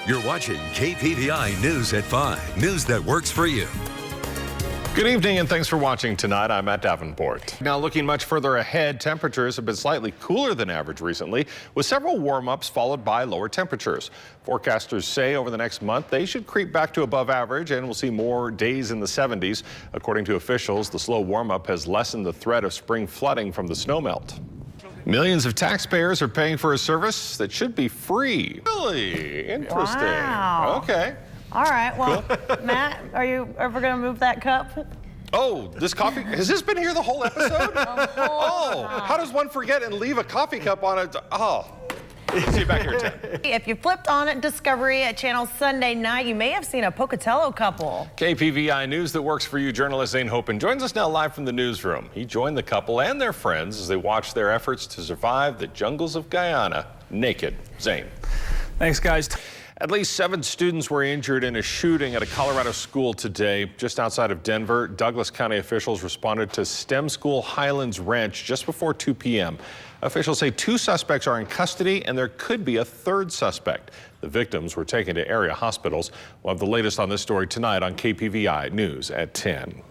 You're watching KPVI News at 5. News that works for you. Good evening and thanks for watching tonight. I'm at Davenport. Now looking much further ahead, temperatures have been slightly cooler than average recently, with several warm-ups followed by lower temperatures. Forecasters say over the next month they should creep back to above average and we'll see more days in the 70s. According to officials, the slow warm-up has lessened the threat of spring flooding from the snowmelt. Millions of taxpayers are paying for a service that should be free. Really? Interesting. Wow. Okay. All right, well, cool. Matt, are you ever going to move that cup? Oh, this coffee, has this been here the whole episode? How does one forget and leave a coffee cup on it? Oh, see you back here at 10. If you flipped on at Discovery at Channel Sunday night, you may have seen a Pocatello couple. KPVI News that works for you, journalist Zane Hopen joins us now live from the newsroom. He joined the couple and their friends as they watched their efforts to survive the jungles of Guyana naked. Zane. Thanks, guys. At least 7 students were injured in a shooting at a Colorado school today. Just outside of Denver, Douglas County officials responded to STEM School Highlands Ranch just before 2 p.m. Officials say 2 suspects are in custody and there could be a 3rd suspect. The victims were taken to area hospitals. We'll have the latest on this story tonight on KPVI News at 10.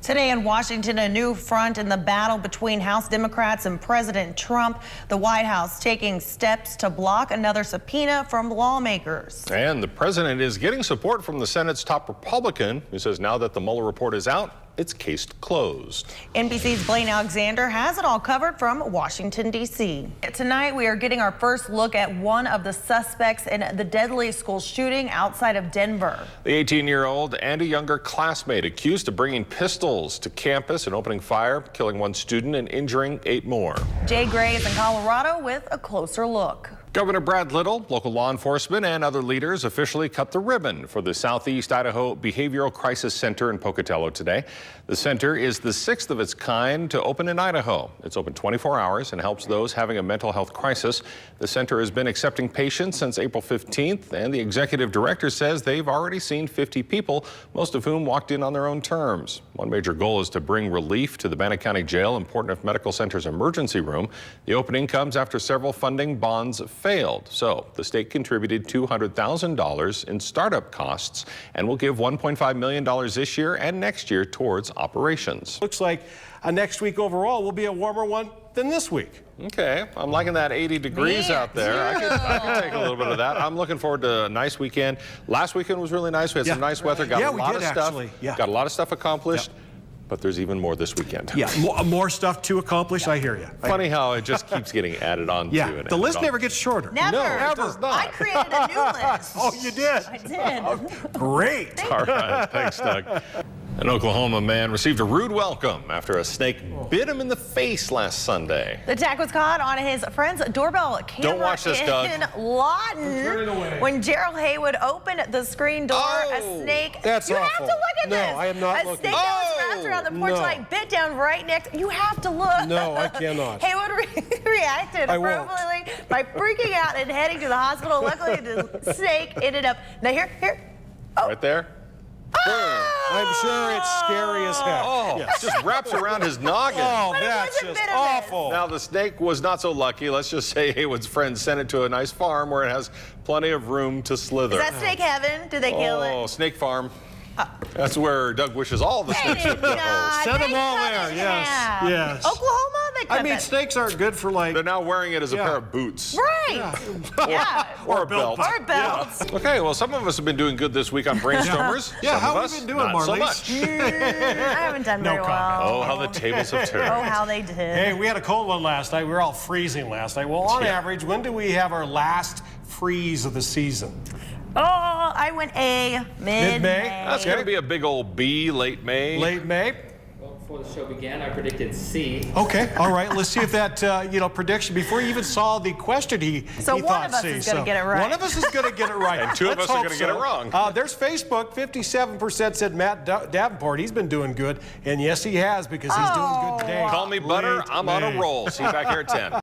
Today in Washington, a new front in the battle between House Democrats and President Trump. The White House taking steps to block another subpoena from lawmakers. And the president is getting support from the Senate's top Republican, who says now that the Mueller report is out, it's case closed. NBC's Blaine Alexander has it all covered from Washington, D.C. Tonight, we are getting our first look at one of the suspects in the deadly school shooting outside of Denver. The 18-year-old and a younger classmate accused of bringing pistols to campus and opening fire, killing 1 student and injuring 8 more. Jay Gray is in Colorado with a closer look. Governor Brad Little, local law enforcement, and other leaders officially cut the ribbon for the Southeast Idaho Behavioral Crisis Center in Pocatello today. The center is the 6th of its kind to open in Idaho. It's open 24 hours and helps those having a mental health crisis. The center has been accepting patients since April 15th, and the executive director says they've already seen 50 people, most of whom walked in on their own terms. One major goal is to bring relief to the Bannock County Jail and Portneuf Medical Center's emergency room. The opening comes after several funding bonds failed. So the state contributed $200,000 in startup costs and will give $1.5 million this year and next year towards operations. Looks like next week overall will be a warmer one than this week. Okay, I'm liking that 80 degrees out there. I could take a little bit of that. I'm looking forward to a nice weekend. Last weekend was really nice. We had some nice weather. Got a lot of stuff. Got a lot of stuff accomplished. But there's even more this weekend. Yeah, more stuff to accomplish. I hear you. Funny how it just keeps getting added on to it. The list never gets shorter. Never. No, it does not. I created a new list. Oh, you did? I did. Great. All right, thanks, Doug. An Oklahoma man received a rude welcome after a snake bit him in the face last Sunday. The attack was caught on his friend's doorbell camera. Don't watch this, Doug. In Lawton. When Gerald Haywood opened the screen door, a snake. That's you awful. have to look at this. No, I am not looking. A snake that was wrapped around the porch light bit down right next. You have to look. No, I cannot. Haywood reacted appropriately by freaking out and heading to the hospital. Luckily, the snake ended up. Now here. Oh. Right there. I'm sure it's scary as heck. Oh, it just wraps around his noggin. Oh, that's just awful. Now, the snake was not so lucky. Let's just say Haywood's friend sent it to a nice farm where it has plenty of room to slither. Is that snake heaven? Did they kill it? Oh, snake farm. That's where Doug wishes all the snakes would go. Send them all there, yes. Oklahoma, they cut I mean, snakes aren't good for They're now wearing it as a pair of boots. Right. Or a belt. Or belts. Okay, well, some of us have been doing good this week on Brainstormers. Yeah, some how of have us, we been doing, not so Marlies? much. I haven't done very well. Oh, how the tables have turned. Oh, how they did. Hey, we had a cold one last night. We were all freezing last night. Well, on average, when do we have our last freeze of the season? Oh, I went A, mid-May. That's going to be a big old B, late May. Late May? Well, before the show began, I predicted C. Okay, all right. Let's see if that, prediction, before you even saw the question, he thought one of us C. is going to get it right. One of us is going to get it right. And 2 of us are going to get it wrong. There's Facebook. 57% said Matt Davenport. He's been doing good. And yes, he has, because he's doing good today. Call me Butter. I'm on a roll. See you back here at 10.